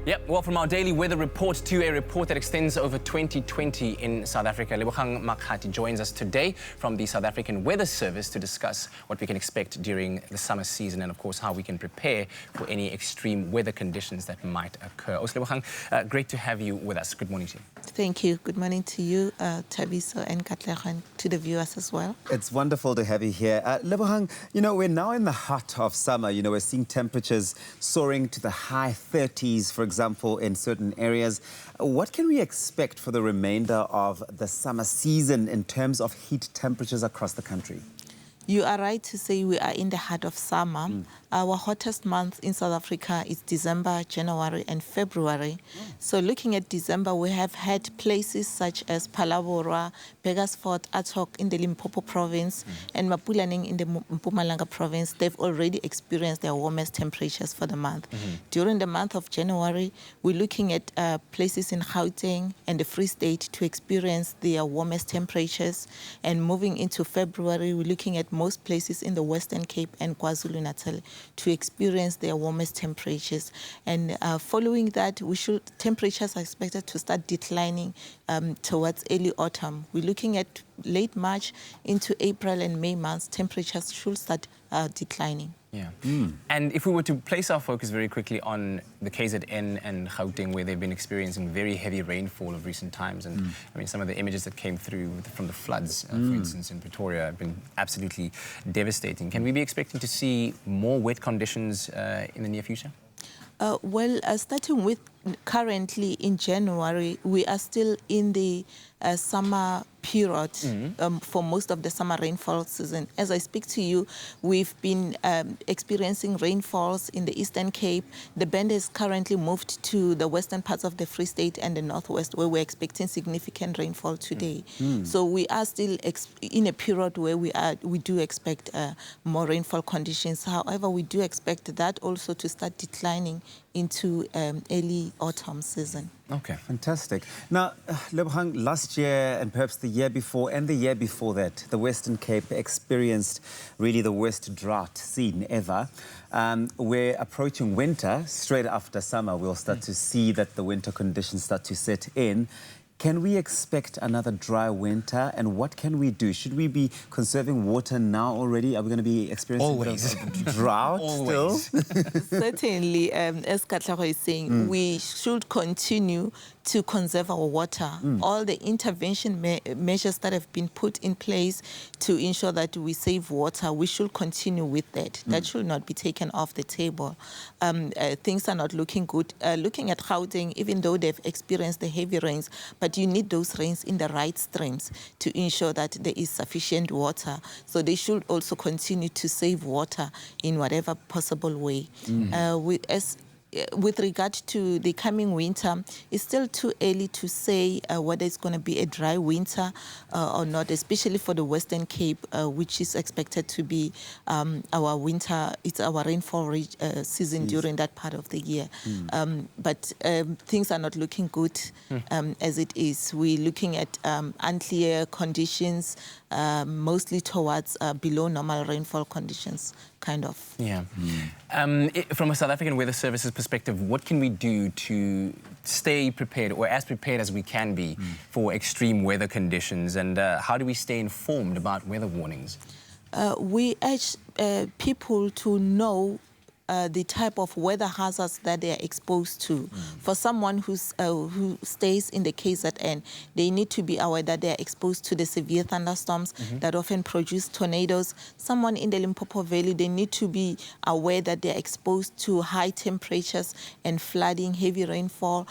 Yep, well, from our daily weather report to a report that extends over 2020 in South Africa, Lebogang Makhati joins us today from the South African Weather Service to discuss what we can expect during the summer season and, of course, how we can prepare for any extreme weather conditions that might occur. Lebogang, great to have you with us. Good morning to you. Thank you. Good morning to you, Tabiso and Katlego, and to the viewers as well. It's wonderful to have you here. Lebogang, we're now in the heart of summer. We're seeing temperatures soaring to the high 30s, for example, in certain areas. What can we expect for the remainder of the summer season in terms of heat temperatures across the country? You are right to say we are in the heart of summer. Our hottest month in South Africa is December, January and February. So looking at December, we have had places such as Phalaborwa, Begersfort, Atok in the Limpopo province and Mapulaneng in the Mpumalanga province. They've already experienced their warmest temperatures for the month. During the month of January, we're looking at places in Gauteng and the Free State to experience their warmest temperatures. And moving into February, we're looking at most places in the Western Cape and KwaZulu-Natal to experience their warmest temperatures. And following that, temperatures are expected to start declining towards early autumn. We're looking at late March into April and May months, temperatures should start declining. Yeah. And if we were to place our focus very quickly on the KZN and Gauteng, where they've been experiencing very heavy rainfall of recent times, and I mean, some of the images that came through from the floods, for instance, in Pretoria have been absolutely devastating. Can we be expecting to see more wet conditions in the near future? Starting with currently in January, we are still in the summer period for most of the summer rainfall season. As I speak to you, we've been experiencing rainfalls in the Eastern Cape. The band has currently moved to the western parts of the Free State and the Northwest, where we're expecting significant rainfall today. So we are still in a period where we do expect more rainfall conditions. However, we do expect that also to start declining into early autumn season. Okay, fantastic. Now, Lebogang, last year and perhaps the year before and the year before that, the Western Cape experienced really the worst drought seen ever. We're approaching winter. Straight after summer, we'll start to see that the winter conditions start to set in. Can we expect another dry winter, and what can we do? Should we be conserving water now already? Are we going to be experiencing drought still? Certainly, as Katlego is saying, we should continue to conserve our water. All the intervention measures that have been put in place to ensure that we save water, we should continue with that. That should not be taken off the table. Things are not looking good. Looking at Gauteng, even though they've experienced the heavy rains, but you need those rains in the right streams to ensure that there is sufficient water. So they should also continue to save water in whatever possible way. With regard to the coming winter, it's still too early to say whether it's going to be a dry winter or not, especially for the Western Cape, which is expected to be our winter. It's our rainfall season during that part of the year. But things are not looking good as it is. We're looking at unclear conditions, mostly towards below normal rainfall conditions, kind of. Yeah. From a South African Weather Services perspective, what can we do to stay prepared, or as prepared as we can be, for extreme weather conditions, and how do we stay informed about weather warnings? We urge people to know the type of weather hazards that they are exposed to. For someone who stays in the KZN, they need to be aware that they are exposed to the severe thunderstorms that often produce tornadoes. Someone in the Limpopo Valley, they need to be aware that they are exposed to high temperatures and flooding, heavy rainfall.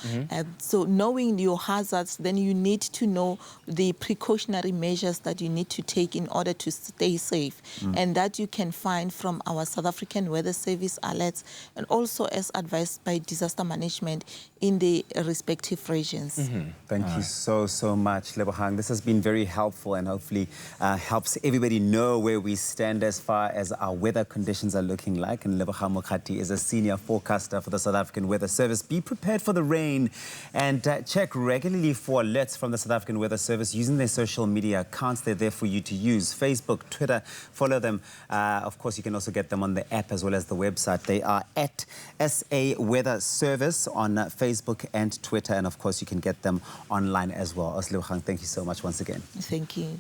So knowing your hazards, then you need to know the precautionary measures that you need to take in order to stay safe. And that you can find from our South African Weather Service alerts, and also as advised by disaster management in the respective regions. Thank you so much, Lebogang. This has been very helpful and hopefully helps everybody know where we stand as far as our weather conditions are looking like. And Lebogang Makhati is a senior forecaster for the South African Weather Service. Be prepared for the rain and check regularly for alerts from the South African Weather Service using their social media accounts. They're there for you to use. Facebook, Twitter, follow them. Of course, you can also get them on the app as well as the website. website. They are at SA Weather Service on Facebook and Twitter. And of course, you can get them online as well. Thank you so much once again. Thank you.